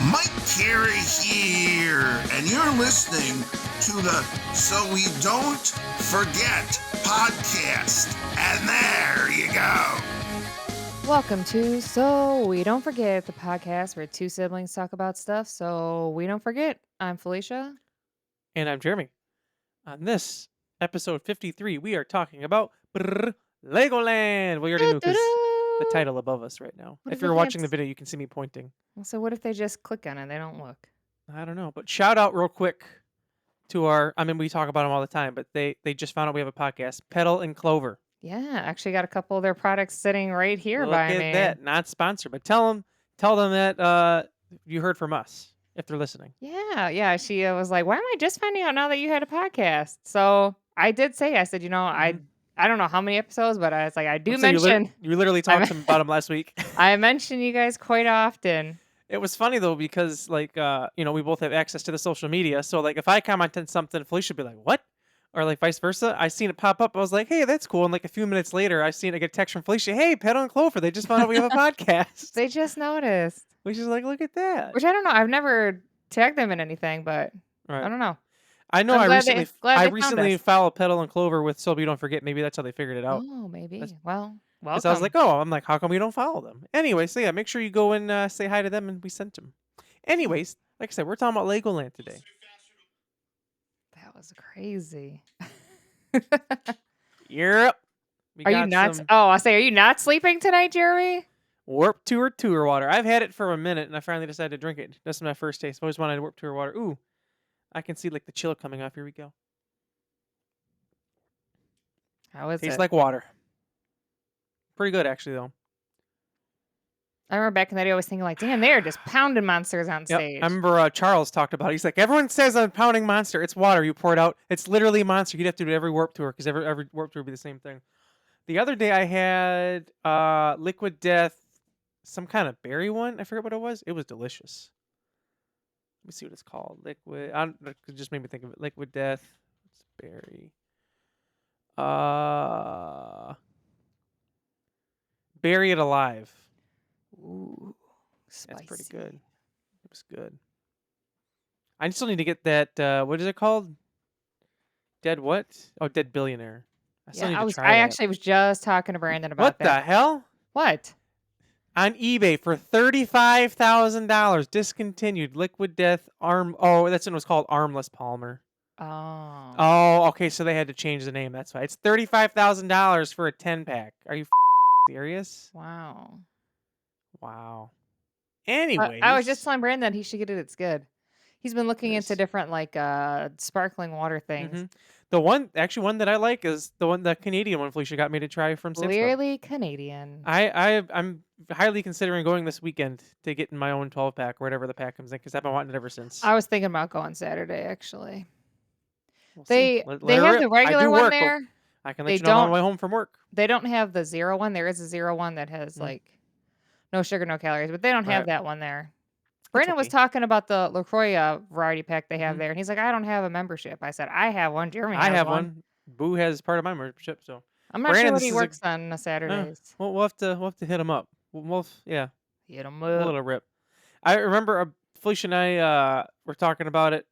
Mike Carey here, and you're listening to the So We Don't Forget podcast. And there you go. Welcome to So We Don't Forget, the podcast where two siblings talk about stuff so we don't forget. I'm Felicia. And I'm Jeremy. On this episode 53, we are talking about LEGOLAND. Well, you already knew because the title above us right now. What If if you're they watching the can't video, you can see me pointing. So what if they just click on it? They don't look. I don't know. But shout out real quick to we talk about them all the time, but they just found out we have a podcast, Petal and Clover. Yeah, actually got a couple of their products sitting right here Look by at me. that. Not sponsored, but tell them that you heard from us if they're listening. Yeah. She was like, why am I just finding out now that you had a podcast? So I did say, I said, I don't know how many episodes, but I was like, I do So mention. you literally talked to them about them last week. I mention you guys quite often. It was funny though because we both have access to the social media. So like if I comment on something, Felicia would be like, "What?" Or like vice versa. I seen it pop up. I was like, "Hey, that's cool." And like a few minutes later, I get a text from Felicia, "Hey, Petal and Clover, they just found out we have a podcast." They just noticed. Which is like, look at that. Which I don't know. I've never tagged them in anything, but Right. I don't know. I know. I'm I glad recently, glad I they found recently us. followed Petal and Clover with So You Don't Forget. Maybe that's how they figured it out. Oh, maybe. That's- Well, Because I was welcome. like, I'm like, how come we don't follow them? Anyway, so yeah, make sure you go and say hi to them, and we sent them. Anyways, like I said, we're talking about LEGOLAND today. That was crazy. Yep. Are you not? Oh, I say, are you not sleeping tonight, Jeremy? Warp Tour water. I've had it for a minute, and I finally decided to drink it. This is my first taste. I've always wanted Warp Tour water. Ooh, I can see like the chill coming off. Here we go. How is Tastes it? like water. Pretty good, actually, though. I remember back in the day, I was thinking like, damn, they're just pounding monsters on Yep. stage. I remember Charles talked about it. He's like, everyone says I'm pounding monster. It's water. You pour it out. It's literally monster. You'd have to do it every Warp Tour because every Warp Tour would be the same thing. The other day I had Liquid Death, some kind of berry one. I forget what it was. It was delicious. Let me see what it's called. Liquid. It just made me think of it. Liquid Death. It's berry. Bury It Alive. Ooh, spicy. That's pretty good. It was good. I still need to get that. What is it called? Dead what? Oh, Dead Billionaire. I still need to try I that. actually was just talking to Brandon about What that. the hell? What? On eBay for $35,000, discontinued Liquid Death arm. Oh, that's what it was called, Armless Palmer. Oh. Oh, okay. So they had to change the name. That's why it's $35,000 for a 10-pack. Are you serious? Wow. Wow. Anyways, I was just telling Brandon that he should get it. It's good. He's been looking into Yes. different like sparkling water things. The one that I like is the Canadian one Felicia got me to try from Sam's Club. Clearly Canadian. I'm highly considering going this weekend to get in my own 12-pack or whatever the pack comes in because I've been wanting it ever since. I was thinking about going Saturday actually. We'll They see. Let they her have rip. the I regular do one work, but there. I can They let you know on don't- my way home from work. They don't have the zero one. There is a zero one that has like no sugar, no calories, but they don't have Right. that one there. Brandon was okay. talking about the LaCroix variety pack they have Mhm. there, and he's like, I don't have a membership. I said, I have one. Jeremy I has have one. Boo has part of my membership, so I'm not Brandon, sure what this he is a- works on Saturdays. well, we'll have to hit him up. Yeah, Hit him a up. little rip. I remember Felicia and I were talking about it.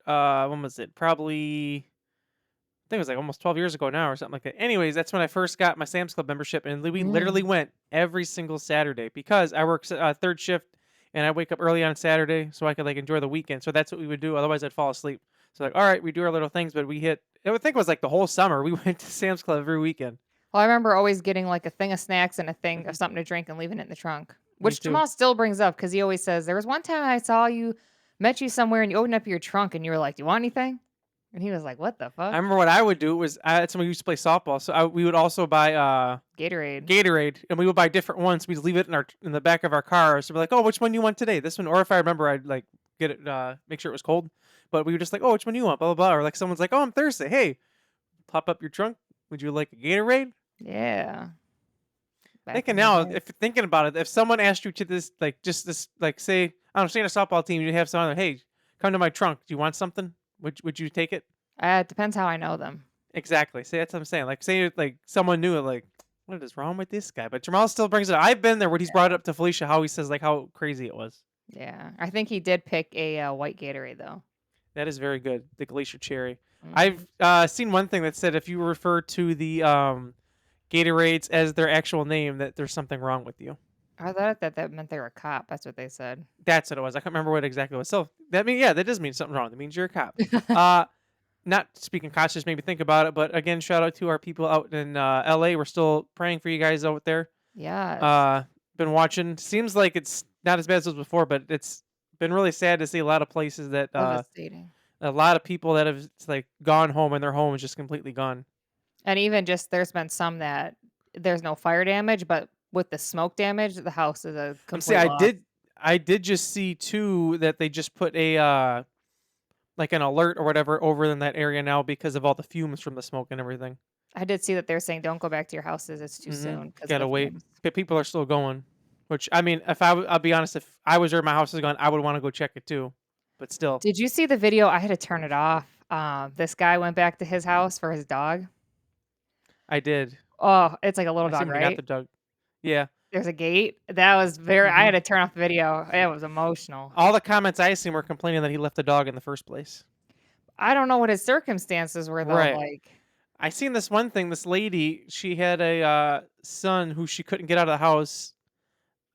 When was it? Probably. I think it was like almost 12 years ago now or something like that. Anyways, that's when I first got my Sam's Club membership, and we literally went every single Saturday because I work third shift and I wake up early on Saturday so I could like enjoy the weekend. So that's what we would do. Otherwise, I'd fall asleep. So like, all right, we do our little things, but I would think it was like the whole summer. We went to Sam's Club every weekend. Well, I remember always getting like a thing of snacks and a thing Mhm. of something to drink and leaving it in the trunk, which too. Jamal still brings up because he always says, there was one time I saw you, met you somewhere, and you opened up your trunk and you were like, do you want anything? And he was like, what the fuck? I remember what I would do was I had someone who used to play softball, so we would also buy Gatorade. and we would buy different ones. We'd leave it in the back of our car. So we're like, oh, which one do you want today? This one, or if I remember, I'd like get it, make sure it was cold. But we were just like, oh, which one do you want? Blah blah blah. Or like someone's like, oh, I'm thirsty. Hey, pop up your trunk. Would you like a Gatorade? Yeah. Back Thinking in the now, day. if thinking about it, if someone asked you to this, like just this, like say, I don't know, say in a softball team, you have someone, hey, come to my trunk. Do you want something? Would you take it? It depends how I know them. Exactly. See, that's what I'm saying. Like, say like someone knew it, like, what is wrong with this guy? But Jamal still brings it up. I've been there when he's brought it up to Felicia, how he says like how crazy it was. Yeah, I think he did pick a white Gatorade though. That is very good. The Glacier Cherry. Hmm. I've seen one thing that said if you refer to the Gatorades as their actual name, that there's something wrong with you. I thought that meant they were a cop. That's what they said. That's what it was. I can't remember what exactly it was. So that does mean something wrong. That means you're a cop. Uh, Not speaking cops, just made me think about it. But again, shout out to our people out in LA. We're still praying for you guys out there. Yes. Uh, Been watching. Seems like it's not as bad as it was before, but it's been really sad to see a lot of places that Devastating. a lot of people that have like gone home and their home is just completely gone. And even just there's been some that there's no fire damage, but with the smoke damage, the house is a See, complete loss. I did just see too that they just put a like an alert or whatever over in that area now because of all the fumes from the smoke and everything. I did see that they're saying don't go back to your houses. It's too Mm-hmm. soon because of Gotta the wait. fumes. But people are still going. Which I mean, I'll be honest, if I was there, my house is gone, I would want to go check it too. But still, Did you see the video? I had to turn it off. This guy went back to his house for his dog. I did. Oh, it's like a little I see dog, when they got right? the dog. Yeah. There's a gate. That was very. I Hmm. had to turn off the video. It was emotional. All the comments I seen were complaining that he left the dog in the first place. I don't know what his circumstances were though. Right. Like, I seen this one thing. This lady, she had a son who she couldn't get out of the house.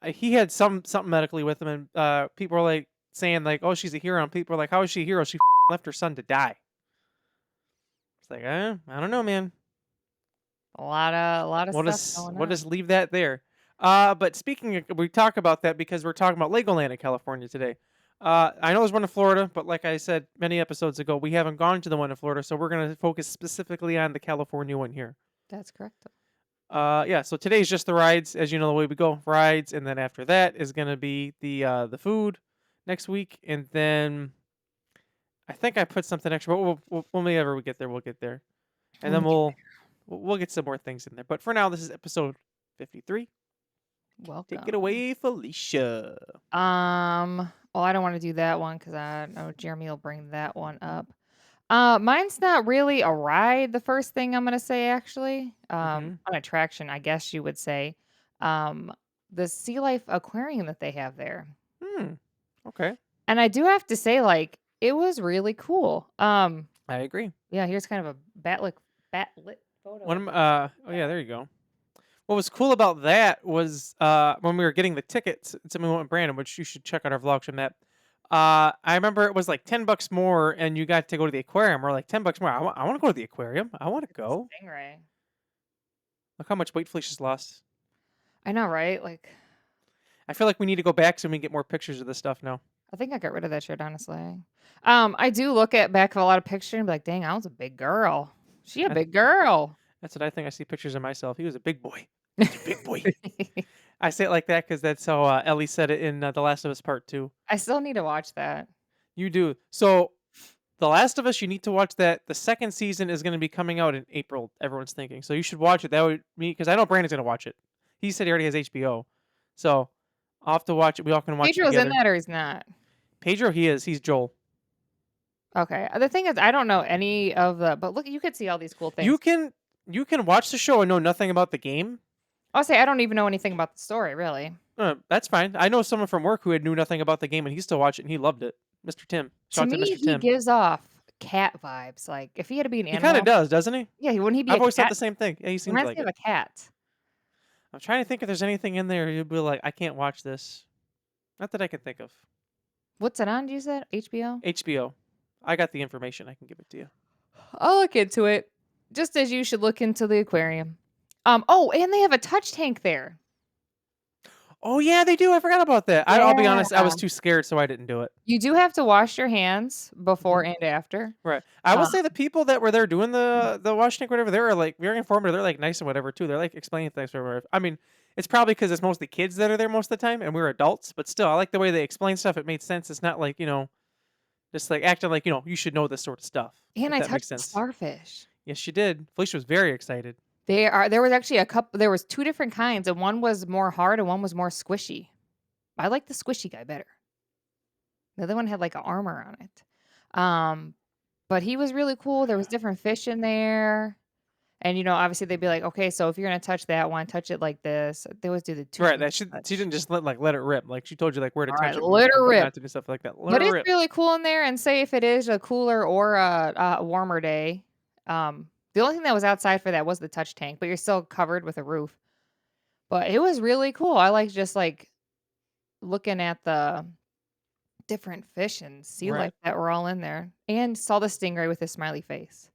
He had something medically with him, and people were like saying like, "Oh, she's a hero," and people were like, "How is she a hero? She left her son to die." It's like, I don't know, man. a lot of stuff going We'll on. just leave that there. But speaking of, we talk about that because we're talking about Legoland in California today. I know there's one in Florida, but like I said many episodes ago, we haven't gone to the one in Florida, so we're gonna focus specifically on the California one here. That's correct. Yeah. So today's just the rides, as you know the way we go, rides, and then after that is gonna be the food next week, and then I think I put something extra. But whenever we get there, we'll get there, and then we'll get some more things in there. But for now, this is episode 53. Welcome. Take it away, Felicia. Well, I don't want to do that one because I know Jeremy will bring that one up. Mine's not really a ride. The first thing I'm gonna say, actually, Mhm. an attraction, I guess you would say, um, the sea life aquarium that they have there. Okay. And I do have to say, like, it was really cool. I agree. Yeah, here's kind of a backlit photo. One of of it. oh yeah, there you go. What was cool about that was when we were getting the tickets, it's something we went with Brandon, which you should check out our vlog from that. I remember it was like $10 more, and you got to go to the aquarium. We're like $10 more. I want to go to the aquarium. I want to It's a go. stingray. Look how much weight Felicia's lost. I know, right? Like, I feel like we need to go back so we can get more pictures of this stuff now. I think I got rid of that shirt, honestly. I do look at back of a lot of pictures and be like, dang, I was a big girl. She a big girl. That's what I think. I see pictures of myself. He was a big boy. He's a big boy. I say it like that because that's how Ellie said it in The Last of Us Part 2. I still need to watch that. You do. So, The Last of Us, you need to watch that. The second season is going to be coming out in April, everyone's thinking. So, you should watch it. That would me, because I know Brandon's going to watch it. He said he already has HBO. So, I'll have to watch it. We all can watch it Pedro's in together. that or he's not? Pedro, he is. He's Joel. Okay. The thing is, I don't know any of the, but look, you could see all these cool things. You can watch the show and know nothing about the game. I'll say I don't even know anything about the story, really. That's fine. I know someone from work who knew nothing about the game and he still watched it and he loved it. Mr. Tim. To Shout out to me, Mr. he Tim. gives off cat vibes. Like, if he had to be an He animal. kind of does, doesn't he? Yeah, wouldn't he be I've a always thought cat? the same thing. Yeah, he seems Reminds like me it. of a cat. I'm trying to think if there's anything in there you'd be like, I can't watch this. Not that I can think of. What's it on, you said? HBO? HBO. I got the information. I can give it to you. I'll look into it. Just as you should look into the aquarium. Oh, and they have a touch tank there. Oh, yeah, they do. I forgot about that. I'll be honest. I was Yeah. too scared, so I didn't do it. You do have to wash your hands before and after. Right. I will Uh, say the people that were there doing the wash tank, whatever, they were like very informative. They're like nice and whatever, too. They're like explaining things. Whatever. I mean, it's probably because it's mostly kids that are there most of the time and we're adults, but still, I like the way they explain stuff. It made sense. It's not like, just like acting like, you should know this sort of stuff. And If I that makes touched the sense. starfish. Yes, she did. Felicia was very excited. There was actually a couple, there was two different kinds, and one was more hard and one was more squishy. I like the squishy guy better. The other one had like an armor on it. But he was really cool. There was different fish in there. And, obviously they'd be like, okay, so if you're going to touch that one, touch it like this. They always do the two Right. finger She touch. didn't just let it rip. Like she told you like where to All touch right, it, let her what rip. not to do, stuff like that. Let But her it's rip. really cool in there. And say if it is a cooler or a warmer day, the only thing that was outside for that was the touch tank, but you're still covered with a roof. But it was really cool. I like just like looking at the different fish and sea life Right. that were all in there, and saw the stingray with a smiley face.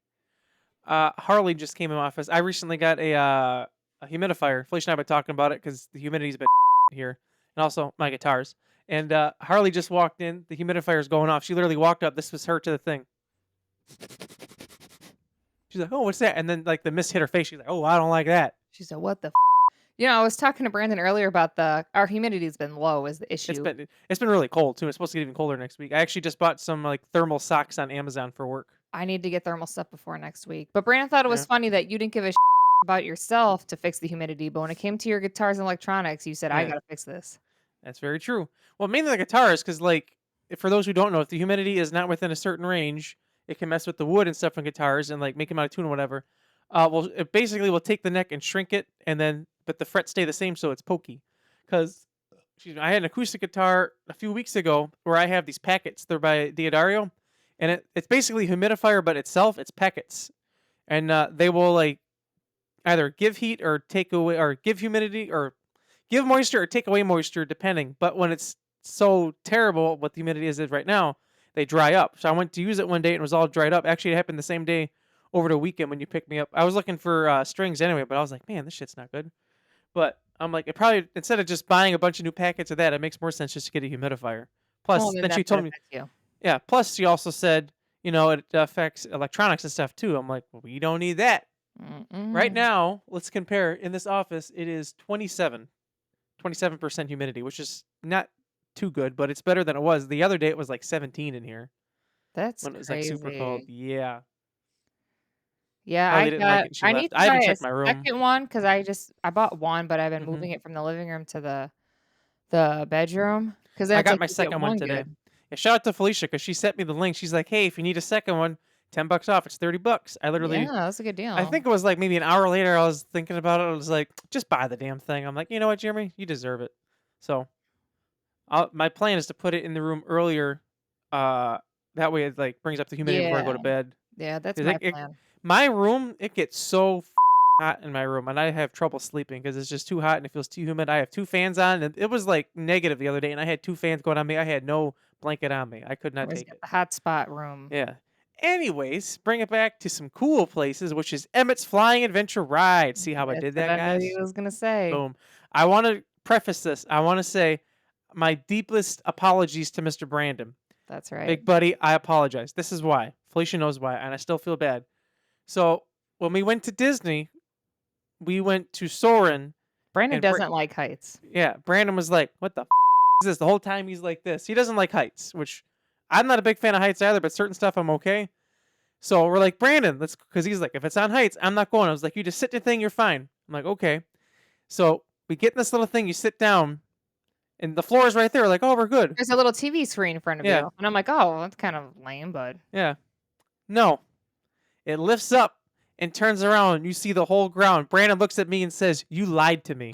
Harley just came in my office. I recently got a humidifier. Felicia and I have been talking about it because the humidity's been here, and also my guitars. And Harley just walked in. The humidifier's going off. She literally walked up. This was her to the thing. She's like, "Oh, what's that?" And then like the mist hit her face. She's like, "Oh, I don't like that." She said, "What the?" I was talking to Brandon earlier about our humidity's been low is the issue. It's been really cold too. It's supposed to get even colder next week. I actually just bought some like thermal socks on Amazon for work. I need to get thermal stuff before next week. But Brandon thought it was Yeah. funny that you didn't give a about yourself to fix the humidity, but when it came to your guitars and electronics, you said, "I Yeah. gotta fix this." That's very true. Well, mainly the guitars, because like for those who don't know, if the humidity is not within a certain range, it can mess with the wood and stuff in guitars and like make them out of tune or whatever. Well, it basically will take the neck and shrink it, and then but the frets stay the same, so it's pokey. Because I had an acoustic guitar a few weeks ago where I have these packets. They're by Diodario, and it's basically a humidifier, but itself it's packets, and they will like either give heat or take away, or give humidity or give moisture or take away moisture, depending. But when it's so terrible, what the humidity is right now, they dry up. So I went to use it one day and it was all dried up. Actually, it happened the same day over the weekend when you picked me up. I was looking for strings anyway, but I was like, man, this shit's not good. But I'm like, it probably, instead of just buying a bunch of new packets of that, it makes more sense just to get a humidifier. Plus, Well, then she that's gonna told me, affect you. yeah. Plus, she also said, it affects electronics and stuff too. I'm like, well, we don't need that. Right Mm-mm. now, let's compare. In this office, it is 27% humidity, which is not too good, but it's better than it was. The other day, it was like 17 in here That's when it was like super cold. crazy. Yeah. Yeah, Harley didn't like it and she I need left. to I haven't buy a checked my room. second one because I bought one, but I've been hmm moving it from the living room to the bedroom because then I it's got like my you get second one one today. good. Yeah, shout out to Felicia because she sent me the link. She's like, hey, if you need a second one, $10 off. It's $30. Yeah, that's a good I deal. think it was like maybe an hour later. I was thinking about it. I was like, just buy the damn thing. I'm like, you know what, Jeremy, you deserve it. So my plan is to put it in the room earlier. That way it like brings up the humidity before I go Yeah, to bed. yeah, that's 'Cause my plan. my room, it gets so hot in my room, and I have trouble sleeping because it's just too hot and it feels too humid. I have two fans on, and it was like negative the other day, and I had two fans going on me. I had no blanket on me. I could not Always take get it. the hot spot room. Yeah. Anyways, bring it back to some cool places, which is Emmett's Flying Adventure Ride. See how I That's did what that, I know you guys? was gonna say. Boom. I want to preface this. I want to say my deepest apologies to Mr. Brandon. That's right. Big buddy, I apologize. This is why. Felicia knows why, and I still feel bad. So when we went to Disney, we went to Soarin', Brandon and doesn't like heights. yeah, Brandon was like, "What the is this?" The whole time he's like this. He doesn't like heights, which I'm not a big fan of heights either, but certain stuff I'm okay. So we're like, Brandon, let's, because he's like, if it's on heights, I'm not going. I was like, you just sit in the thing, you're fine. I'm like, okay. So we get in this little thing, you sit down, and the floor is right there. We're like, oh, we're good. There's a little TV screen in front of Yeah, you, and I'm like, oh, that's kind of lame, but yeah. No, it lifts up and turns around. You see the whole ground. Brandon looks at me and says, "You lied to me."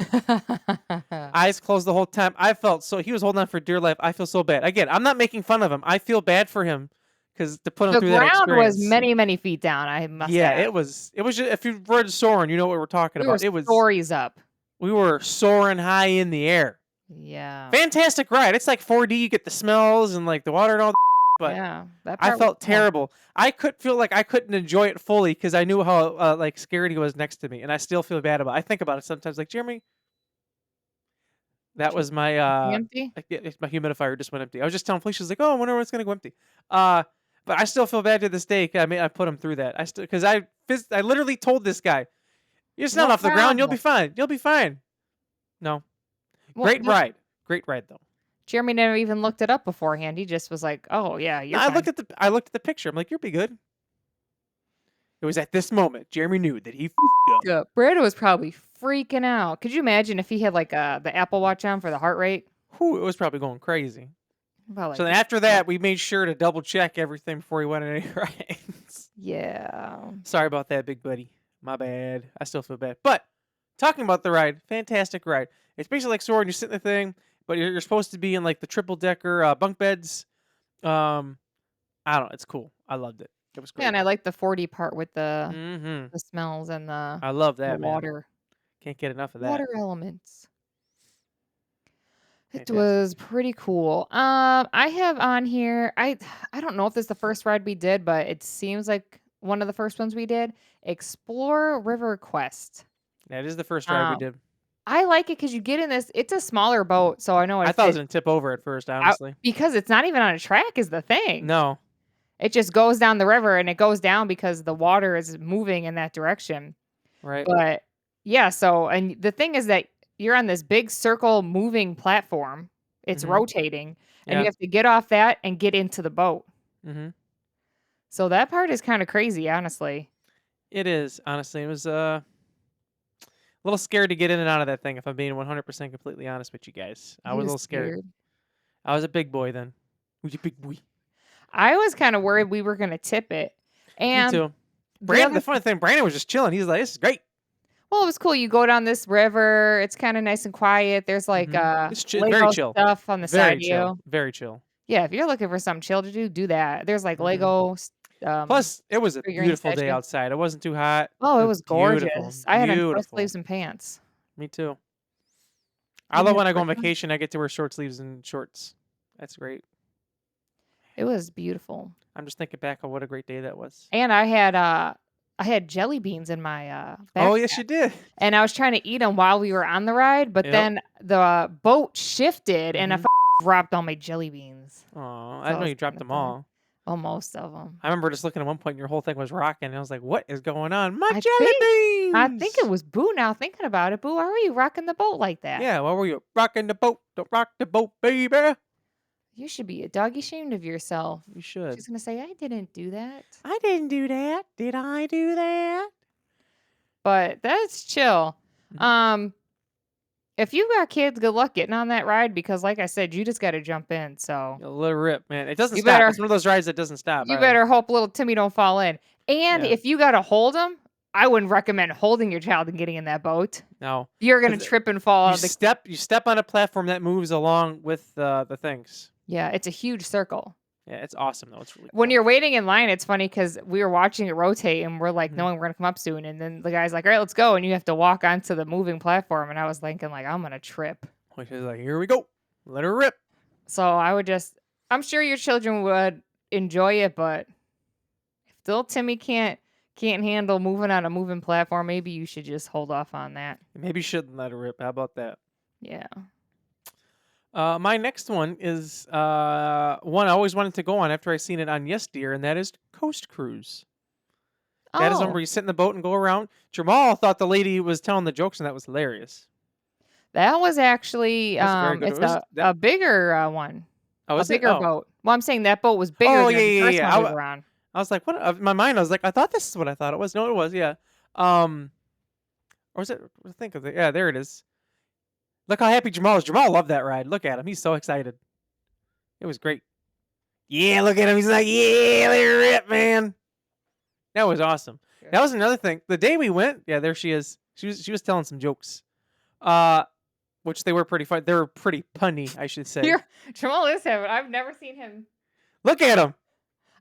Eyes closed the whole time. I felt so. He was holding on for dear life. I feel so bad. Again, I'm not making fun of him. I feel bad for him because to put him the through that ground was experience. many, many feet down. I must Yeah, add. it was. It was just, if you've read Soarin', you know what we're talking We were about. It was. stories up. We were soaring high in the air. Yeah. Fantastic ride. It's like 4D. You get the smells and like the water and all. But Yeah. That I part was felt cool. terrible. I could feel like I couldn't enjoy it fully because I knew how like scared he was next to me, and I still feel bad about it. I think about it sometimes, like Jeremy. That was my Empty? my humidifier just went empty. I was just telling Felicia, she's like, "Oh, I wonder when it's gonna go empty." But I still feel bad to this day. 'Cause I put him through that. I still because I literally told this guy, "You're just not No off the ground. You'll be problem. fine. You'll be fine." No, Well, great ride though. Jeremy never even looked it up beforehand. He just was like, "Oh yeah, No, you're fine." I looked at the picture. I'm like, "You'll be good." It was at this moment Jeremy knew that he up. Yeah, Brandon was probably freaking out. Could you imagine if he had like the Apple Watch on for the heart rate? Whew, it was probably going crazy. About So like, then after that, we made sure to double check everything before he went on any rides. yeah. Sorry about that, big buddy. My bad. I still feel bad. But talking about the ride, fantastic ride. It's basically like Soarin'. You sit in the thing, but you're supposed to be in like the triple decker bunk beds. I don't know. It's cool. I loved it. It was Yeah, great. and I like the 4D part with Mm-hmm. the smells and I love the that, man. water. Can't get enough of that. Water elements. It Fantastic. was pretty cool. I have on here. I don't know if this is the first ride we did, but it seems like one of the first ones we did. Explore River Quest. That is the first ride we Um, did. I like it because you get in this. It's a smaller boat, so I know I thought it was gonna tip over at first, honestly. because it's not even on a track. Is the thing. No. It just goes down the river, and it goes down because the water is moving in that direction. Right. But yeah, so and the thing is that you're on this big circle moving platform. It's Mhm. rotating, and Yeah. you have to get off that and get into the boat. Mm-hmm. So that part is kind of crazy, honestly. It is, honestly. It was a little scared to get in and out of that thing, if I'm being 100% completely honest with you guys. I He was a was little scared. I was a big boy then. Who's a big boy? I was kind of worried we were gonna tip it. Me And too. the Brandon, other the funny thing, Brandon was just chilling. He's like, this is great. well, it was cool. You go down this river. It's kind of nice and quiet. There's like Mhm. It's very Lego chill. stuff on the side Very of chill. you. Very chill. Yeah, if you're looking for something chill to do that. There's like Mhm. Lego. Plus, it was a Figurine beautiful day statue. outside. It wasn't too hot. Oh, it It was beautiful. gorgeous. I had on short Beautiful. sleeves and pants. Me too. I You didn't love have when I go on shorts on? vacation, I get to wear short sleeves and shorts. That's great. It was beautiful. I'm just thinking back on what a great day that was. And I had jelly beans in my Oh, yes, backpack, you did. and I was trying to eat them while we were on the ride, but Yep. then the boat shifted and I Mhm. dropped all my jelly beans. Oh, I So didn't know was you dropped kinda them sad. all. Well, most of them. I remember just looking at one point and your whole thing was rocking. And I was like, what is going on? My I jelly I beans! think it was Boo now thinking about it. Boo, why were you rocking the boat like that? Yeah, why were you rocking the boat? Don't rock the boat, baby. You should be a doggy ashamed of yourself. You should. She's gonna say, I didn't do that. I didn't do that. Did I do that? But that's chill. Mhm. If you got kids, good luck getting on that ride because like I said, you just gotta jump in. So Let it rip, man. It doesn't You stop. better- It's one of those rides that doesn't stop. you either. better hope little Timmy don't fall in. And Yeah. if you gotta hold him, I wouldn't recommend holding your child and getting in that boat. No. You're gonna 'Cause trip and fall out You of the step on a platform that moves along with the things. Yeah, it's a huge circle. Yeah, it's awesome though. It's really When cool. you're waiting in line, it's funny because we were watching it rotate and we're like, Mhm. knowing we're gonna come up soon. And then the guy's like, all right, let's go. And you have to walk onto the moving platform. And I was thinking, like, I'm gonna trip. Which is like, here we go. Let her rip. So I would I'm sure your children would enjoy it, but if little Timmy can't handle moving on a moving platform, maybe you should just hold off on that. Maybe you shouldn't let her rip. How about that? Yeah. My next one is one I always wanted to go on after I seen it on Yes Dear, and that is Coast Cruise. That is one where you sit in the boat and go around. Jamal thought the lady was telling the jokes, and that was hilarious. That was actually That's very good. it's It was- a bigger one. Oh, A is it? bigger Oh. boat. Well, I'm saying that boat was bigger Oh, than yeah, the yeah, first yeah. one we were on. I was like, what? In my mind, I was like, I thought this is what I thought it was. No, it was, yeah. Or was it? Think of it. Yeah, there it is. Look how happy Jamal is. Jamal loved that ride. Look at him. He's so excited. It was great. Yeah, look at him. He's like, yeah, let her rip, man. That was awesome. That was another thing. The day we went, yeah, there she is. She was telling some jokes, which they were pretty fun. They were pretty punny, I should say. Jamal is him. I've never seen him. Look at him.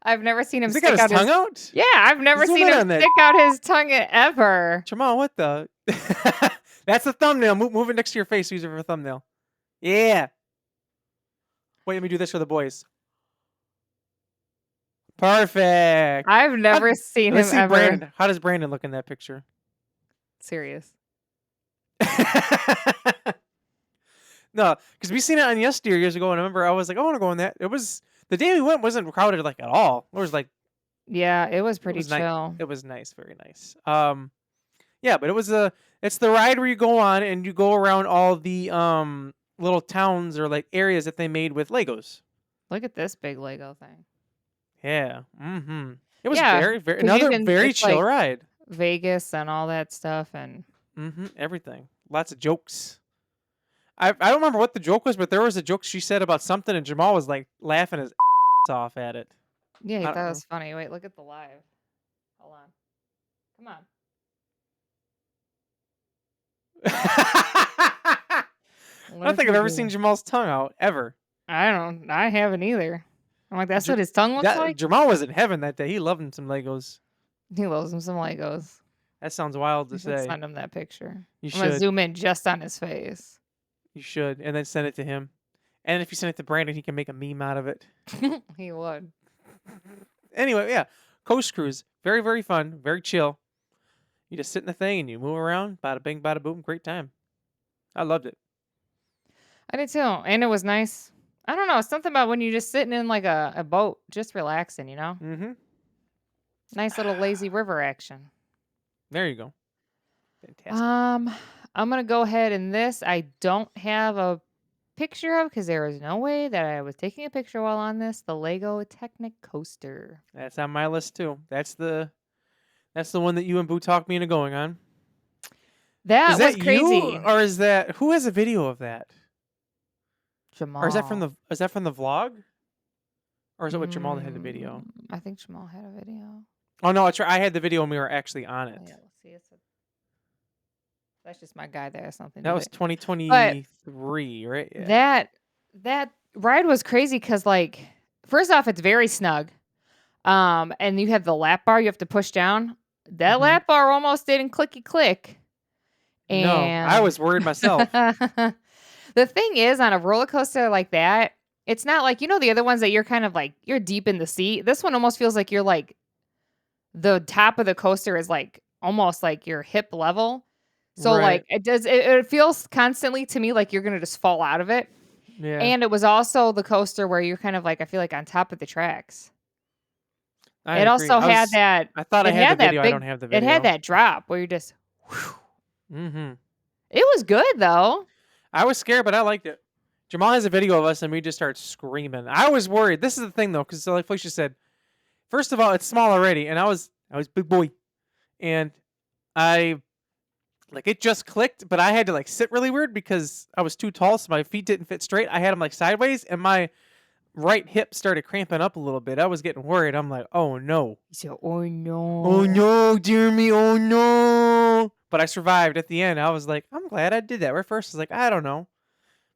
I've never seen him Has he stick got his out tongue out? Yeah, I've never Zoom seen in him on that. stick out his tongue ever. Jamal, what the? That's the thumbnail. Move it next to your face. Use it for a thumbnail. Yeah. Wait, let me do this for the boys. Perfect. I've never seen him Let's see ever. Brandon. How does Brandon look in that picture? Serious. No, because we seen it on Yes Dear years ago, and I remember I was like, I want to go on that. It was the day we went wasn't crowded like at all. It was like Yeah, it was pretty was chill. nice. It was nice, very nice. Yeah, but it's the ride where you go on and you go around all the little towns or like areas that they made with Legos. Look at this big Lego thing. Yeah. Mm-hmm. It was Yeah, very 'cause you another can- very it's chill like- ride. Vegas and all that stuff and Mm-hmm. Everything. Lots of jokes. I don't remember what the joke was, but there was a joke she said about something, and Jamal was like laughing his off at it. yeah, I don't that know. was funny. Wait, look at the live. Hold on. Come on. I What don't if think he I've ever did? seen Jamal's tongue out ever. I haven't either. I'm like, that's J- what his tongue looks like? Jamal was in heaven that day. He loved him some Legos. He loves him some Legos. That sounds wild to You should say. send him that picture. You I'm gonna should. zoom in just on his face. You should, and then send it to him. And if you send it to Brandon, he can make a meme out of it. He would. Anyway, yeah, Coast Cruise, very very fun, very chill. You just sit in the thing and you move around, bada bing, bada boom, great time. I loved it. I did too. And it was nice. I don't know. It's something about when you're just sitting in like a boat, just relaxing, you know? Mm-hmm. Nice little lazy river action. There you go. Fantastic. I'm gonna go ahead and this I don't have a picture of because there is no way that I was taking a picture while on this. The Lego Technic coaster. That's on my list too. That's the one that you and Boo talked me into going on. That Is was that crazy. you, or is that who has a video of that? Jamal. Or is that from the vlog? Or is it what Jamal that had the video? I think Jamal had a video. Oh no, it's right. I had the video when we were actually on it. Oh, yeah, let's see. That's just my guy there. Something. That was 2023, right? Yeah. That ride was crazy because like first off, it's very snug. And you have the lap bar you have to push down. That Mhm. lap bar almost didn't clicky click. No, I And was worried myself. the thing is, on a roller coaster like that, it's not like, the other ones that you're kind of like, you're deep in the seat. This one almost feels like you're like, the top of the coaster is like almost like your hip level. So like Right. it feels constantly to me like you're going to just fall out of it. Yeah. And it was also the coaster where you're kind of like, I feel like on top of the tracks. I It agree. also had that. I thought I It had had the that video. I big. don't have the It video. had that drop where you're just. Mm-hmm. It was good though. I was scared, but I liked it. Jamal has a video of us, and we just start screaming. I was worried. This is the thing, though, because like Felicia said, first of all, it's small already, and I was big boy, and it just clicked, but I had to like sit really weird because I was too tall, so my feet didn't fit straight. I had them like sideways, and my right hip started cramping up a little bit. I was getting worried. I'm like, oh no. He said, "Oh no, Oh no, Jeremy, oh no." But I survived at the end. I was like, I'm glad I did that. At first, I was like, I don't know.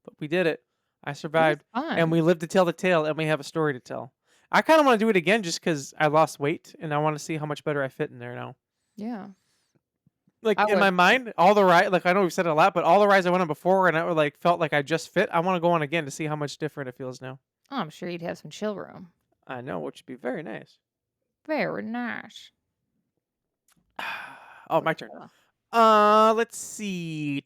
But we did it. I survived. fun." And we lived to tell the tale, and we have a story to tell. I kind of want to do it again just because I lost weight, and I want to see how much better I fit in there now. Yeah. Like, I in my would. mind, all the rides, like, I know we've said it a lot, but all the rides I went on before, and I like felt like I just fit, I want to go on again to see how much different it feels now. Oh, I'm sure you'd have some chill room. I know, which would be very nice. Very nice. Oh, my turn. Let's see.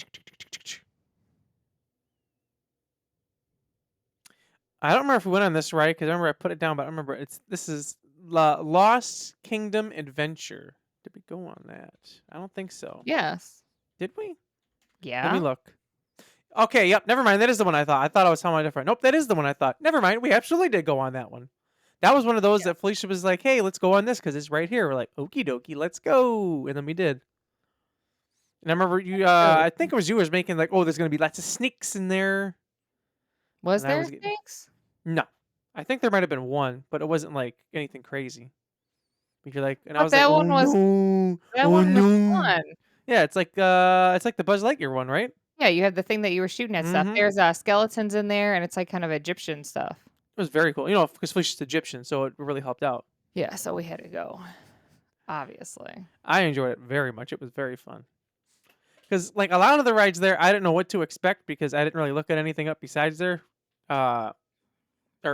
I don't remember if we went on this ride because I remember I put it down, but I remember this is Lost Kingdom Adventure. Did we go on that? I don't think so. Yes. Did we? Yeah. Let me look. Okay, yep, never mind. That is the one I thought. I thought I was someone different. Nope, that is the one I thought. Never mind. We absolutely did go on that one. That was one of those that Felicia was like, hey, let's go on this because it's right here. We're like, okie dokie, let's go. And then we did. And I remember you, I think it was you was making like, oh, there's going to be lots of snakes in there. Was And I there was getting- snakes? No. I think there might have been one, but it wasn't like anything crazy. But you're like, and I But was like, that oh one was- no, That oh one was no. fun. Yeah, it's like the Buzz Lightyear one, right? Yeah, you had the thing that you were shooting at stuff. Mhm. There's skeletons in there, and it's like kind of Egyptian stuff. It was very cool. You know, because Felicia's Egyptian, so it really helped out. Yeah, so we had to go. Obviously. I enjoyed it very much. It was very fun. Because like a lot of the rides there, I didn't know what to expect because I didn't really look at anything up besides there, or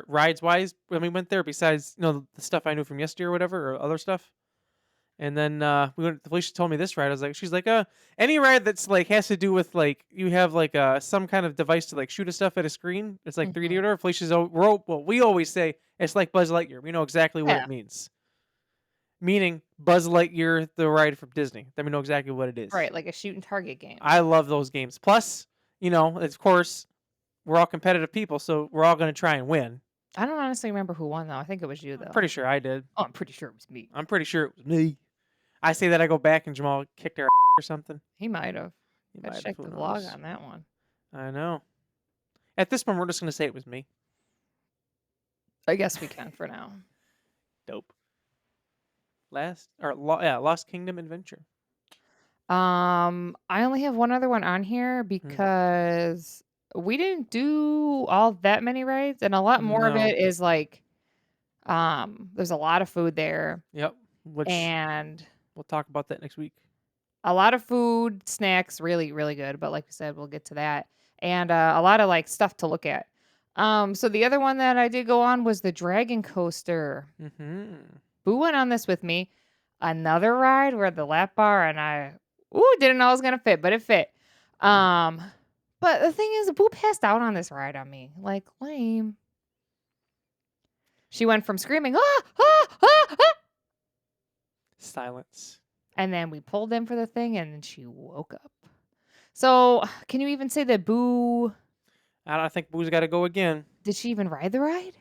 rides wise when we went there. Besides, the stuff I knew from yesterday or whatever, or other stuff. And then we went. Felicia told me this ride. I was like, she's like, any ride that's like has to do with like you have like some kind of device to like shoot a stuff at a screen. It's like 3D or whatever. Felicia's we always say it's like Buzz Lightyear. We know exactly what it means. Meaning Buzz Lightyear, the ride from Disney. Then we know exactly what it is. Right, like a shooting target game. I love those games. Plus, of course, we're all competitive people, so we're all going to try and win. I don't honestly remember who won, though. I think it was you, though. I'm pretty sure I did. Oh, I'm pretty sure it was me. I'm pretty sure it was me. I say that I go back and Jamal kicked our or something. He might have. He I might have, checked who the vlog knows? on that one. I know. At this point, we're just going to say it was me. I guess we can for now. Dope. Lost Kingdom Adventure. I only have one other one on here because we didn't do all that many rides, and a lot more of No. it is like, there's a lot of food there, Yep. Which and we'll talk about that next week. a lot of food, snacks, really, really good. But like we said, we'll get to that, and a lot of like stuff to look at. So the other one that I did go on was the Dragon Coaster. Mm-hmm. Boo went on this with me. Another ride where the lap bar and I, didn't know it was gonna fit, but it fit. Um, but the thing is, Boo passed out on this ride on me. Like lame. She went from screaming, ah, ah, ah, ah, Silence. and then we pulled in for the thing, and then she woke up. So, can you even say that Boo? I think Boo's got to go again. Did she even ride the ride?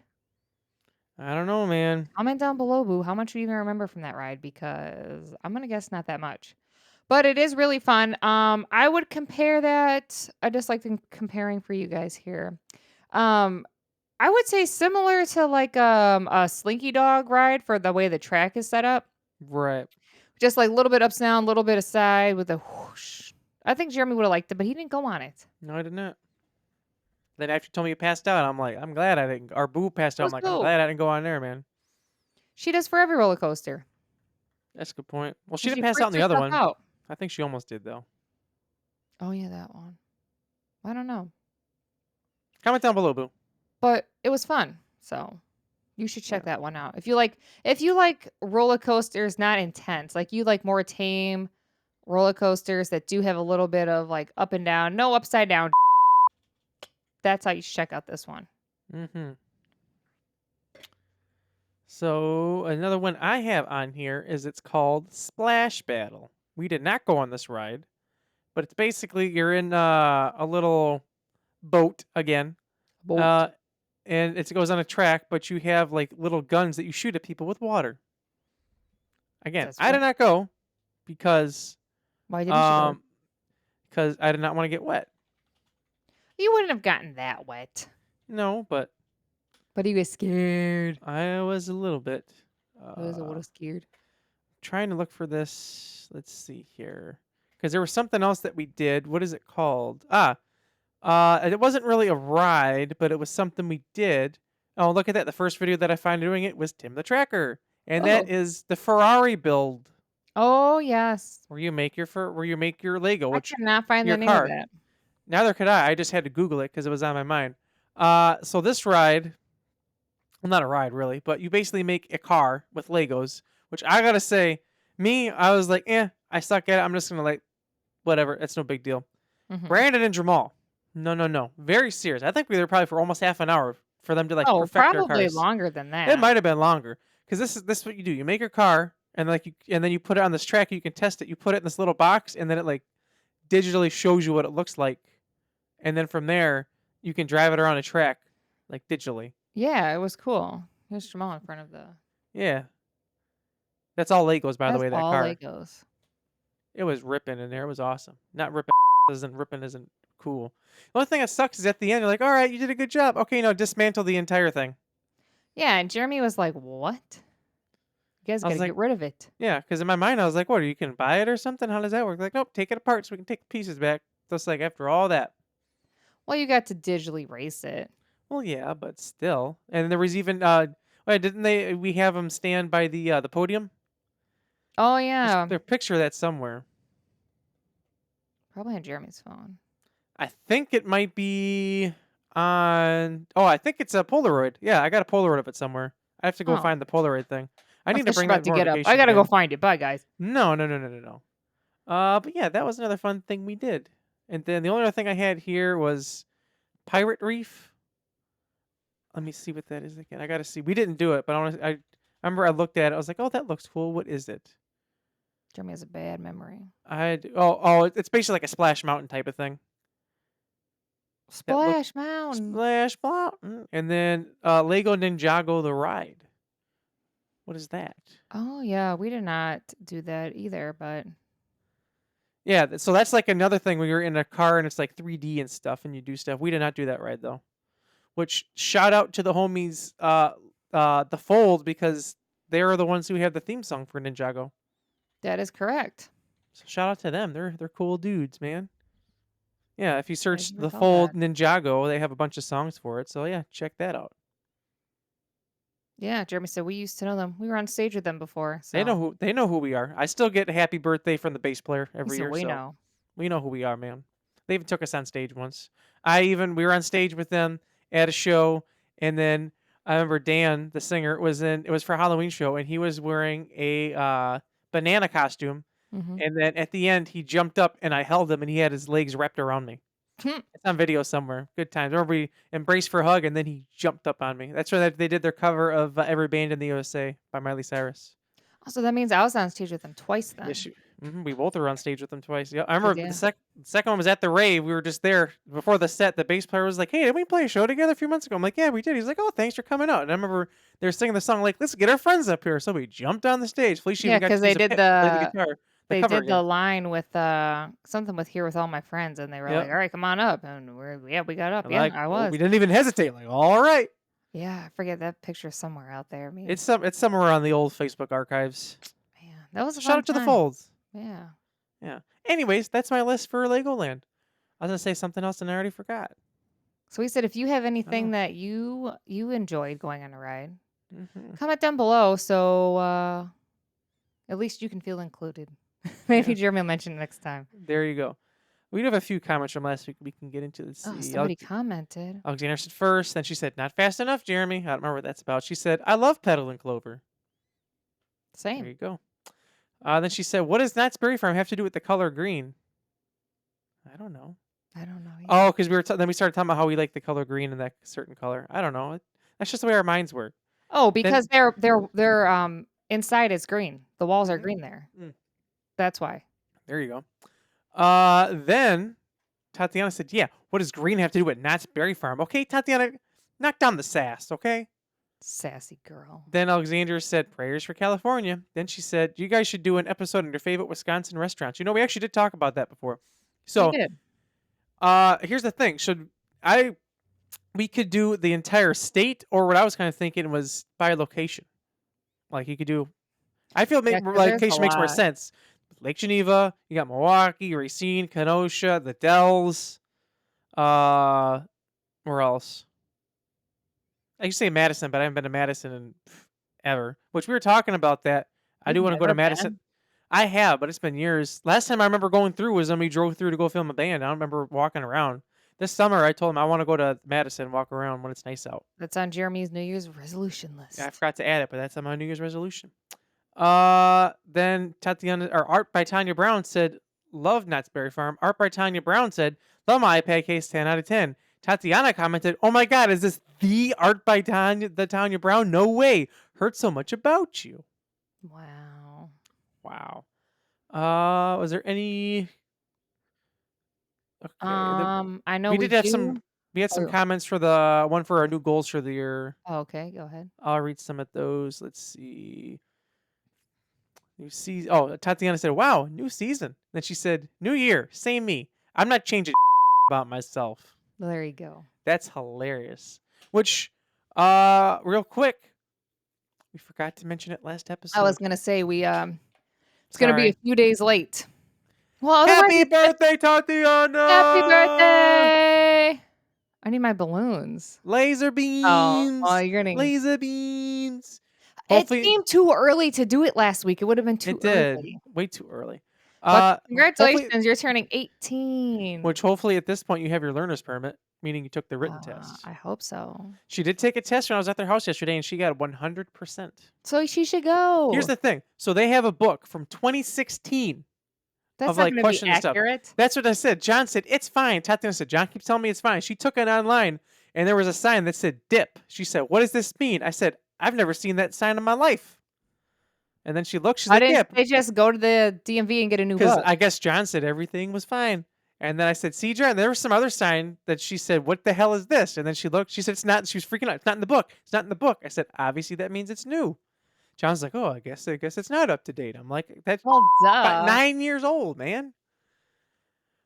I don't know, man. Comment down below, Boo. How much do you even remember from that ride? Because I'm gonna guess not that much. But it is really fun. I would compare that. I just like comparing for you guys here. Um, I would say similar to like a Slinky Dog ride for the way the track is set up. Right. Just like a little bit up down, a little bit aside with a whoosh. I think Jeremy would have liked it, but he didn't go on it. No, I did not. Then after you told me you passed out, I'm like, I'm glad I didn't. Our Boo passed out. I'm Who's like, I'm Boo? glad I didn't go on there, man. She does for every roller coaster. That's a good point. Well, she She didn't pass out on freaks the other herself one. out. I think she almost did, though. Oh yeah, that one. I don't know, Comment down below, Boo. but it was fun. So you should check that one out. If you like roller coasters not intense, like you like more tame roller coasters that do have a little bit of like up and down, no upside down. That's how you should check out this one. Mm-hmm. So another one I have on here is it's called Splash Battle. We did not go on this ride, but it's basically you're in a little boat again. Boat. And it goes on a track, but you have like little guns that you shoot at people with water. Again, That's I did right. not go because Why didn't you go? because I did not want to get wet. You wouldn't have gotten that wet. No, but But he was scared. I was a little bit He was a little scared. trying to look for this. Let's see here. Because there was something else that we did. What is it called? It wasn't really a ride, but it was something we did. Oh, look at that. The first video that I found doing it was Tim the Tracker. And that Oh. is the Ferrari build. Oh yes. Where you make your Lego, I which cannot find your the name of car. that. Neither could I. I just had to Google it because it was on my mind. So this ride, well, not a ride really, but you basically make a car with Legos, which I gotta say, I was like, I suck at it. I'm just gonna like, whatever. It's no big deal. Mhm. Brandon and Jamal, no, very serious. I think we were there probably for almost half an hour for them to like Oh, perfect their probably cars. longer than It that. might have been longer because this is what you do. You make your car and then you put it on this track. You can test it. You put it in this little box and then it like digitally shows you what it looks like, and then from there you can drive it around a track like digitally. Yeah, it was cool. Here's Jamal in front of the. Yeah, that's all Legos, by the That's way. That all car, Legos. it was ripping in there. It was awesome. Not ripping isn't cool. The only thing that sucks is at the end you're like, all right, you did a good job. Okay, no, dismantle the entire thing. Yeah, and Jeremy was like, "What? You guys I got was to like, get rid of it." yeah, because in my mind I was like, what? You can buy it or something? How does that work? Like, nope, take it apart so we can take the pieces back. Just like after all that. Well, you got to digitally race it. Well, yeah, but still. And there was even wait, didn't we have them stand by the podium? Oh yeah, There's a picture of that somewhere. probably on Jeremy's phone. I think it might be on. Oh, I think it's a Polaroid. Yeah, I got a Polaroid of it somewhere. I have to go Oh, find the Polaroid thing. I need to Felicia's bring about that to more get up. I vacation gotta go again. find it. Bye, guys. No. But yeah, that was another fun thing we did. And then the only other thing I had here was Pirate Reef. Let me see what that is again. I gotta see. We didn't do it, but I remember I looked at it. I was like, oh, that looks cool. What is it? Jeremy has a bad memory. It's basically like a Splash Mountain type of thing. Splash Mountain. Splash Mountain. And then Lego Ninjago the ride. What is that? Oh yeah, we did not do that either, but Yeah, so that's like another thing where you're in a car and it's like 3D and stuff and you do stuff. We did not do that ride though. Which shout out to the homies the Fold, because they're the ones who have the theme song for Ninjago. that is correct. So shout out to them. They're cool dudes, man. Yeah, if you search never the thought that. Fold Ninjago, they have a bunch of songs for it. So yeah, check that out. Yeah, Jeremy said we used to know them. We were on stage with them before, They know so who we are. I still get a happy birthday from the bass player he every said year, we so know. we know who we are, man. They even took us on stage once. We were on stage with them at a show, and then I remember Dan, the singer, it was for a Halloween show, and he was wearing a banana costume, Hmm. and then at the end he jumped up and I held him and he had his legs wrapped around me. It's on video somewhere. Good times. Remember we embraced for a hug and then he jumped up on me. That's where they did their cover of Every Band in the USA by Miley Cyrus. So that means I was on stage with them twice then. Yes, we both were on stage with them twice. Yeah, I Good remember deal. the second one was at the rave. We were just there before the set. The bass player was like, "Hey, did we play a show together a few months ago?" I'm like, "Yeah, we did." He's like, "Oh, thanks for coming out." And I remember they were singing the song like, "Let's get our friends up here." So we jumped on the stage. Felicia Yeah, even got because to they use a did pit to play the the guitar, the they cover did the again. line with something with "Here with all my friends," and they were like, Yep. "All right, come on up," and we got up. And Yeah, like, I oh, we was. didn't even hesitate. Like, all right. Yeah, I forget that picture somewhere out there. It's somewhere on the old Facebook archives. Man, that was a Shout fun out to the time. Folds. Yeah. Yeah. Anyways, that's my list for Legoland. I was gonna say something else and I already forgot. So we said if you have anything Oh. that you enjoyed going on a ride, Mm-hmm. comment down below so at least you can feel included. Maybe Yeah. Jeremy will mention it next time. There you go. We do have a few comments from last week we can get into. Let's Oh, see. somebody commented. Alexander said first, then she said, "Not fast enough, Jeremy." I don't remember what that's about. She said, "I love pedaling clover." There Same. you go. Then she said, "What does Knott's Berry Farm have to do with the color green?" I don't know. I don't know. Either. Oh, because then we started talking about how we like the color green in that certain color. I don't know. That's just the way our minds work. Oh, Then because they're inside is green. The walls are green there. Mm. That's why. There you go. Then Tatiana said, "Yeah, what does green have to do with Knott's Berry Farm?" Okay, Tatiana, knock down the sass, okay? Sassy girl. Then Alexandra said, "Prayers for California." Then she said, "You guys should do an episode on your favorite Wisconsin restaurants." You know, we actually did talk about that before. We So, did. here's the thing. We could do the entire state, or what I was kind of thinking was by location. Like you could do, I feel Yeah, 'cause there's a location makes more lot. sense. Lake Geneva, you got Milwaukee, Racine, Kenosha, the Dells. Where else? I could say Madison, but I haven't been to Madison in ever. Which we were talking about that. I do You've want to go to never Madison. been? I have, but it's been years. Last time I remember going through was when we drove through to go film a band. I don't remember walking around. This summer, I told him I want to go to Madison, walk around when it's nice out. That's on Jeremy's New Year's resolution list. Yeah, I forgot to add it, but that's on my New Year's resolution. Then Tatiana or Art by Tanya Brown said, "Love Knott's Berry Farm." Art by Tanya Brown said, "Love my iPad case, 10 out of 10." Tatiana commented, "Oh my God, is this the Art by Tanya Brown? No way. Heard so much about you." Wow. Wow. Was there any? Okay. I know We we did have do. we had some Oh. comments for the one for our new goals for the year. Oh, okay, go ahead. I'll read some of those. Let's see. New season. Oh, Tatiana said, "Wow, new season." Then she said, "New year, same me. I'm not changing about myself." There you go. That's hilarious. Which, real quick, we forgot to mention it last episode. I was gonna say it's gonna be a Sorry. few days late. Well, otherwise Happy you said, birthday, Tatiana! happy birthday! I need my balloons. Laser beams. Oh, you're gonna. Laser beams. It Hopefully, seemed too early to do it last week. It would have been too it did. early. Way too early. But Hopefully, congratulations, you're turning 18. which hopefully at this point you have your learner's permit, meaning you took the written test. I hope so. She did take a test when I was at their house yesterday, and she got 100%. So she should go. Here's the thing. So they have a book from 2016 That's of not like gonna be questions and stuff. accurate. That's what I said. John said, "It's fine." Tatiana said, "John keeps telling me it's fine." She took it online, and there was a sign that said dip. She said, "What does this mean?" I said, "I've never seen that sign in my life." And then she looked. She's Why like, didn't "Yeah." they just go to the DMV and get a new Because book? I guess John said everything was fine. And then I said, "See, John, there was some other sign that she said, 'What the hell is this?'" And then she looked. She said, "It's not." She was freaking out. "It's not in the book. It's not in the book." I said, "Obviously, that means it's new." John's like, "Oh, I guess it's not up to date." I'm like, "That's Well, about duh. 9 years old, man."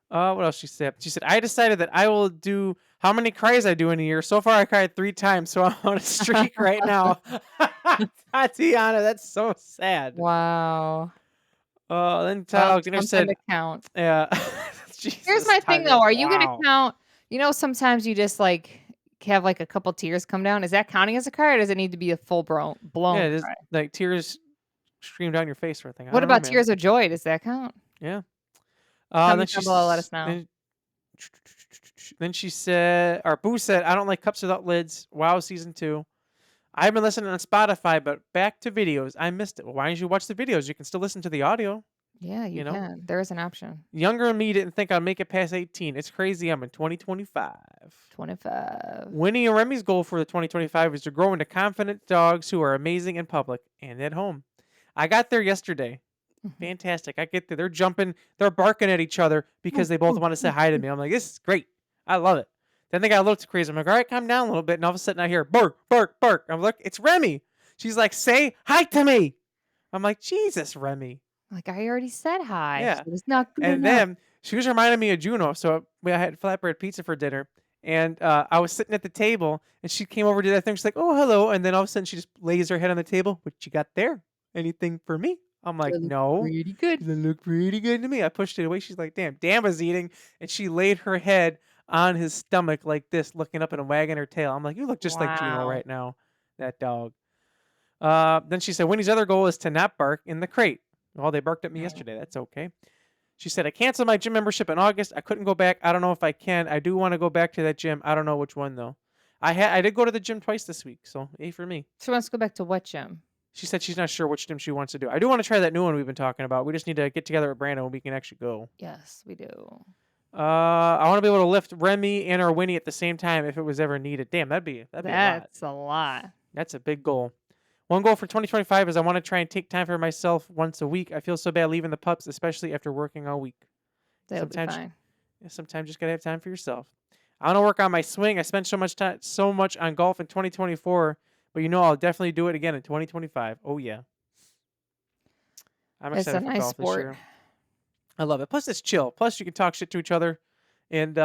What else she said? She said, "I decided that I will do how many cries I do in a year. So far, I cried 3 times, so I'm on a streak right now." Tatiana, that's so sad. Wow. Then Well, Alexander something said, to count. yeah. Here's Jesus, my thing Tanya. though. Are you gonna Wow. count? Sometimes you just like have like a couple tears come down. Is that counting as a cry, or does it need to be a full blown Yeah, just cry? like tears stream down your face or thing. I What don't know, about man. tears of joy? Does that count? Yeah. Then Comment down below. Let us know. then she said, or Boo said, I don't like cups without lids. WoW season 2. I've been listening on Spotify, but back to videos. I missed it. Well, why didn't you watch the videos? You can still listen to the audio. Yeah, you You know, can. There is an option. younger me didn't think I'd make it past 18. It's crazy. I'm in 2025. 25. Winnie and Remy's goal for the 2025 is to grow into confident dogs who are amazing in public and at home. I got there yesterday. Fantastic. I get there. They're jumping. They're barking at each other because they both want to say hi to me. I'm like, this is great. I love it. Then they got a little too crazy. I'm like, all right, calm down a little bit. And all of a sudden I hear bark, bark, bark. I'm like, it's Remy. She's like, say hi to me. I'm like, Jesus, Remy. Like I already said hi. Yeah. So it's not good And enough. then she was reminding me of Juno. So I had flatbread pizza for dinner. And I was sitting at the table and she came over to that thing. She's like, oh, hello. And then all of a sudden she just lays her head on the table. What you got there? Anything for me? I'm like, They look no. pretty good. They look pretty good to me. I pushed it away. She's like, damn. Dan was eating. And she laid her head on his stomach like this, looking up and wagging her tail. I'm like, you look just like Juno Wow. right now. That dog. Then she said, Winnie's other goal is to not bark in the crate. Well, they barked at me Right. yesterday. That's okay. She said, I canceled my gym membership in August. I couldn't go back. I don't know if I can. I do want to go back to that gym. I don't know which one, though. I did go to the gym twice this week, so A for me. She wants to go back to what gym? She said she's not sure which gym she wants to do. I do want to try that new one we've been talking about. We just need to get together with Brandon when we can actually go. Yes, we do. I want to be able to lift Remy and or Winnie at the same time if it was ever needed. Damn, that'd be a lot. That's a lot. That's a big goal. One goal for 2025 is I want to try and take time for myself once a week. I feel so bad leaving the pups, especially after working all week. That'll be fine. Sometimes you just gotta have time for yourself. I want to work on my swing. I spent so much on golf in 2024, but I'll definitely do it again in 2025. Oh yeah, I'm It's a excited for nice golf this sport. year. I love it. Plus, it's chill. Plus, you can talk shit to each other, and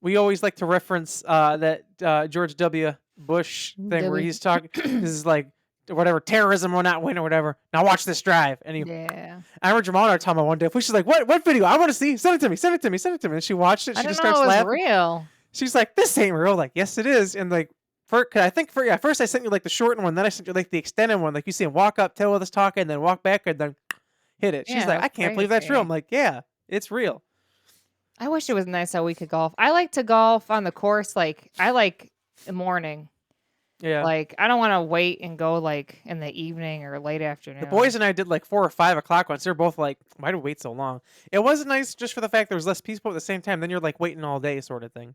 we always like to reference that George W. Bush thing where he's talking. This is like whatever, terrorism will not win or whatever. Now watch this drive. And Yeah. I remember Jamal and I were talking about one day. She's like, what video? I want to see. Send it to me. Send it to me. Send it to me. And she watched it. I She just didn't know starts it was laughing. real. She's like, this ain't real. Like, yes, it is. And like, first I sent you like the shortened one. Then I sent you like the extended one. Like you see him walk up, tell us talking, and then walk back and then hit it. She's Yeah, like, I that's can't believe that's real. crazy. I'm like, yeah, it's real. I wish it was nice how we could golf. I like to golf on the course. Like I like the morning. Yeah. Like I don't want to wait and go like in the evening or late afternoon. The boys and I did like 4 or 5 o'clock once. They're both like, why do we wait so long? It was nice just for the fact there was less people at the same time. Then you're like waiting all day sort of thing.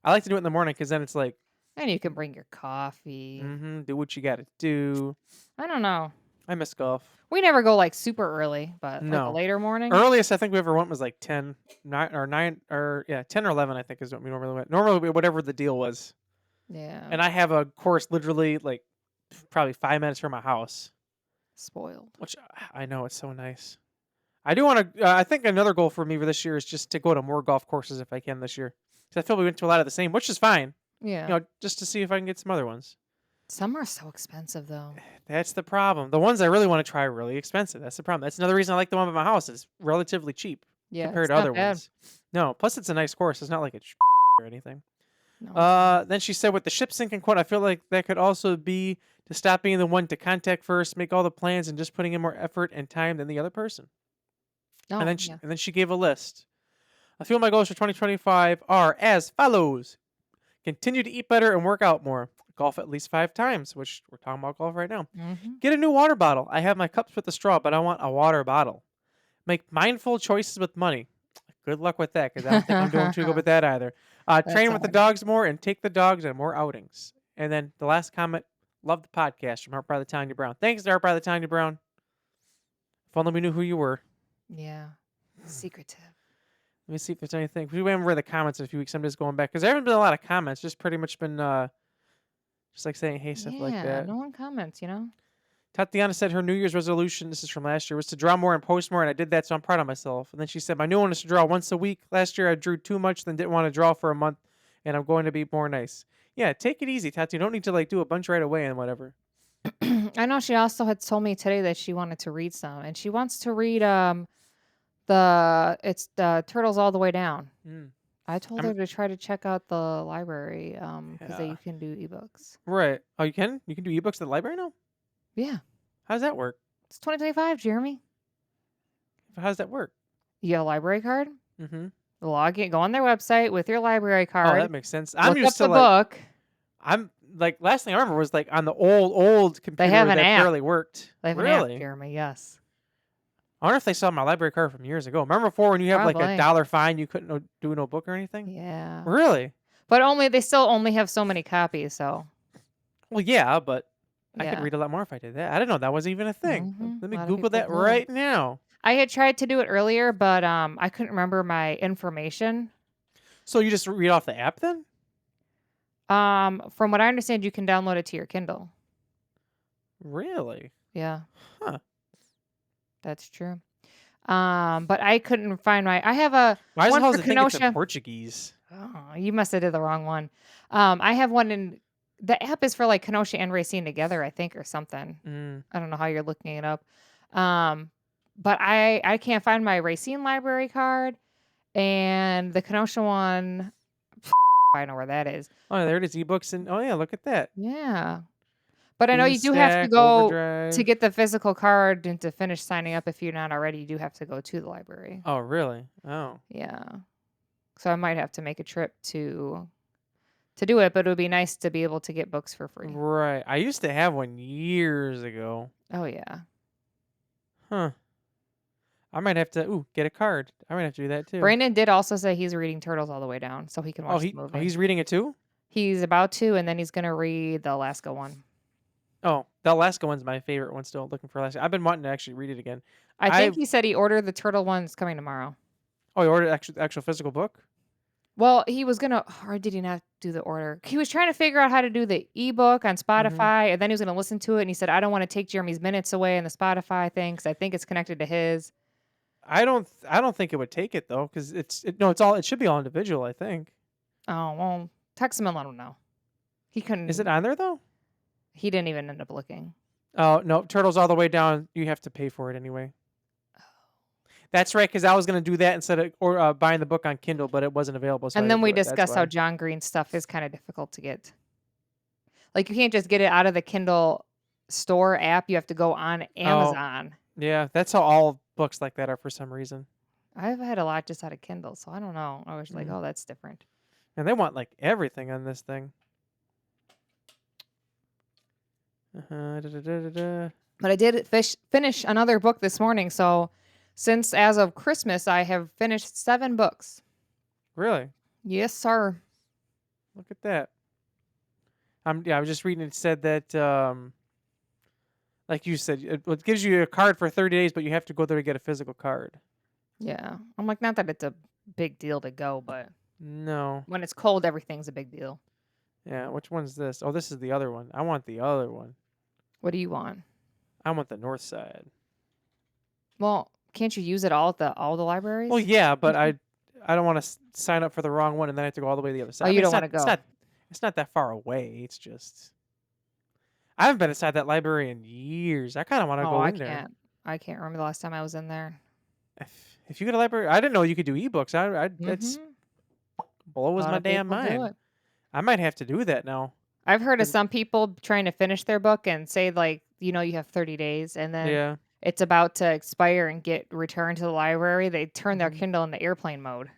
I like to do it in the morning because then it's like, And you can bring your coffee. do what you got to do. I don't know. I miss golf. We never go like super early, but like No. a later morning. Earliest I think we ever went was like 10 or 11 I think is what we normally went. Normally whatever the deal was. Yeah. And I have a course literally like probably 5 minutes from my house, Spoiled. which I know it's so nice. I do want to. I think another goal for me for this year is just to go to more golf courses if I can this year. Because I feel we went to a lot of the same, which is fine. Yeah. Just to see if I can get some other ones. Some are so expensive though. That's the problem. The ones I really want to try are really expensive. That's the problem. That's another reason I like the one by my house. It's relatively cheap Yeah. compared it's to not other bad. ones. No, plus it's a nice course. It's not like it's or anything. No. Then she said with the ship sinking quote, I feel like that could also be to stop being the one to contact first, make all the plans, and just putting in more effort and time than the other person. No, and yeah. then she gave a list. I feel my goals for 2025 are as follows: continue to eat better and work out more. Golf at least 5 times, which we're talking about golf right now. Mhm. Get a new water bottle. I have my cups with the straw, but I want a water bottle. Make mindful choices with money. Good luck with that, because I don't think I'm doing too good with that either. Train with the hard. dogs more and take the dogs on more outings. And then the last comment, love the podcast from Art by the Tanya Brown. Thanks to Art by the Tanya Brown. If only we knew who you were. Yeah. Secretive. Let me see if there's anything. We haven't read the comments in a few weeks. I'm just going back because there haven't been a lot of comments. Just pretty much been just like saying hey, stuff like that. No one comments, you know? Tatiana said her New Year's resolution, this is from last year, was to draw more and post more, and I did that, so I'm proud of myself. And then she said, my new one is to draw once a week. Last year I drew too much, then didn't want to draw for a month, and I'm going to be more nice. Yeah, take it easy, Tati. You don't need to like do a bunch right away and whatever. I know she also had told me today that she wanted to read some, and she wants to read the Turtles All the Way Down. Mm. I told I'm her to try to check out the library because yeah. you can do ebooks. Right. Oh, you can? You can do ebooks at the library now? Yeah, How does that work? it's 2025, Jeremy. How does that work? You got a library card? Mm-hmm. Log in, go on their website with your library Oh, card. that makes sense. I'm Look up used to the like book. I'm like last thing I remember was like on the old They computer have an that app. barely worked. They have an app, Really? Jeremy. Yes, I wonder if they saw my library card from years ago. Remember before when you have like probably. $1 fine, you couldn't do no book or anything? Yeah, Really? but they still only have so many copies. So Well, yeah, but I could yeah, read a lot more if I did that. I didn't know that was even a thing. Let a me lot of Google people that do. right now. I had tried to do it earlier, but I couldn't remember my information. So you just read off the app then? From what I understand, you can download it to your Kindle. Really? Yeah, Huh. that's true. But I couldn't find I have a Why does the one hell for does it think it's in Kenosha. Portuguese? Oh, you must have did the wrong one. I have one in the app is for like Kenosha and Racine together, I think, or something. Mm. I don't know how you're looking it up. Um, but I can't find my Racine library card and the Kenosha one. I know where that is. Oh, there it is. Ebooks and oh yeah, look at that. Yeah. But I know you do have to Beanstack, go to Overdrive. get the physical card and to finish signing up if you're not already, you do have to go to the library. Oh, really? Oh. Yeah. So I might have to make a trip to do it, but it would be nice to be able to get books for free. Right. I used to have one years ago. Oh yeah. Huh. I might have to get a card. I might have to do that too. Brandon did also say he's reading Turtles All the Way Down, so he can watch the movie. He's reading it too? He's about to, and then he's gonna read the Alaska one. Oh, the Alaska one's my favorite one still. Looking for Alaska. I've been wanting to actually read it again. I think he said he ordered the turtle one's coming tomorrow. Oh, you ordered actual physical book? Well, he was gonna, or did he not do the order? He was trying to figure out how to do the ebook on Spotify, and then he was gonna listen to it. And he said, "I don't want to take Jeremy's minutes away in the Spotify thing because I think it's connected to his." I don't think it would take it though, because it should be all individual. I think. Oh well, text him and let him know. He couldn't. Is it on there though? He didn't even end up looking. Oh no, Turtles All the Way Down. You have to pay for it anyway. That's right, because I was gonna do that instead of buying the book on Kindle, but it wasn't available. So And then we discussed how John Green stuff is kind of difficult to get. Like you can't just get it out of the Kindle store app. You have to go on Amazon. Yeah, that's how all books like that are for some reason. I've had a lot just out of Kindle, so I don't know. I was like, oh, that's different. And they want like everything on this thing. But I did finish another book this morning. So since as of Christmas, I have finished 7 books. Really? Yes, sir. Look at that. I was just reading. It said that, like you said, it gives you a card for 30 days, but you have to go there to get a physical card. Yeah. I'm like, not that it's a big deal to go, but no. When it's cold, everything's a big deal. Yeah. Which one's this? Oh, this is the other one. I want the other one. What do you want? I want the north side. Well, can't you use it all at all the libraries? Well, yeah, but I don't want to sign up for the wrong one and then I have to go all the way to the other side. Oh, you don't want to go. It's not that far away. It's just I haven't been inside that library in years. I kind of want to go in there. I can't remember the last time I was in there. If you get a library, I didn't know you could do ebooks. That's blows my damn mind. I might have to do that now. I've heard of some people trying to finish their book and say like, you have 30 days and then it's about to expire and get returned to the library. They turn their Kindle into airplane mode.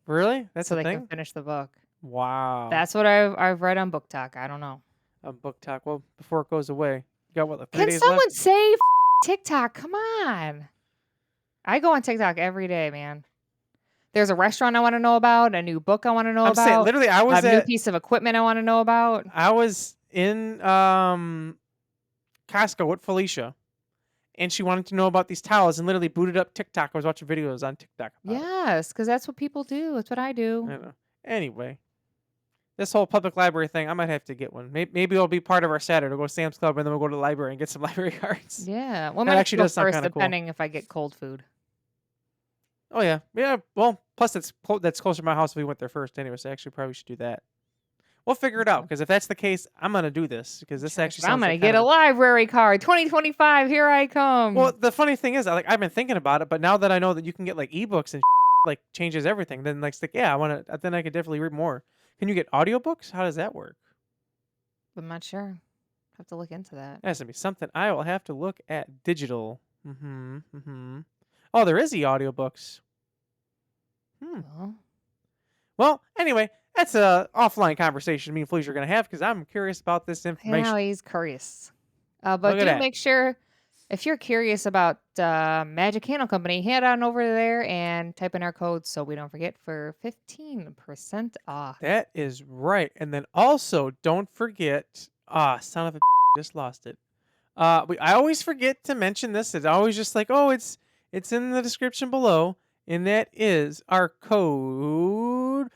Really? That's so the they thing? can finish the book. Wow. That's what I've read on Book Talk. I don't know. On Book Talk. Well, before it goes away, you got what? Like 3 Can days someone left? say TikTok? Come on. I go on TikTok every day, man. There's a restaurant I want to know about, a new book I want to know about. Saying, literally, I was a new piece of equipment I want to know about. I was in Costco with Felicia, and she wanted to know about these towels, and literally booted up TikTok. I was watching videos on TikTok. Yes, because that's what people do. That's what I do. I know. Anyway, this whole public library thing, I might have to get one. Maybe it'll be part of our Saturday. We'll go to Sam's Club, and then we'll go to the library and get some library cards. Yeah. Well, that actually does sound first, kind of cool. depending if I get cold food. Oh yeah, yeah. Well, plus that's closer to my house if we went there first anyway. So actually, probably should do that. We'll figure it out because if that's the case, I'm gonna do this because this actually I'm sounds gonna like get kind a of library card. 2025, here I come. well. The funny thing is, I've been thinking about it, but now that I know that you can get like ebooks and like changes everything, then like yeah, I want to. Then I could definitely read more. Can you get audiobooks? How does that work? I'm not sure. Have to look into that. That's gonna be something I will have to look at. Digital. Oh, there is audiobooks. Well, Well, anyway, that's a offline conversation me and Felicia are gonna have because I'm curious about this information. now he's curious. But Look at do that. make sure if you're curious about Magic Candle Company, head on over there and type in our code so we don't forget for 15% off. That is right. And then also don't forget, son of a just lost it. I always forget to mention this. It's always just like, oh, it's in the description below, and that is our code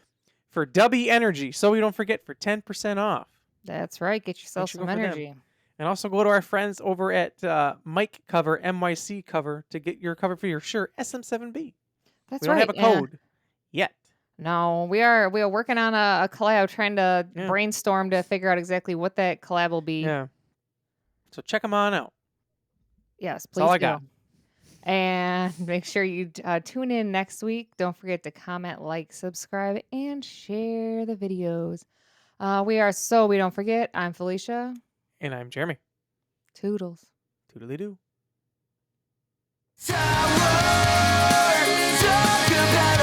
for W Energy. So we don't forget for 10% off. That's right. Get yourself sure some go for them. energy. And also go to our friends over at Mike Cover, MYC Cover, to get your cover for your shirt, SM7B. That's We don't right. have a code yet. No, we are working on a collab, trying to Yeah. brainstorm to figure out exactly what that collab will be. Yeah. So check them on out. Yes, That's all please I do. got. And make sure you tune in next week. Don't forget to comment, like, subscribe, and share the videos. We are So We Don't Forget. I'm Felicia. And I'm Jeremy. Toodles. Toodly-doo. Tower, talk about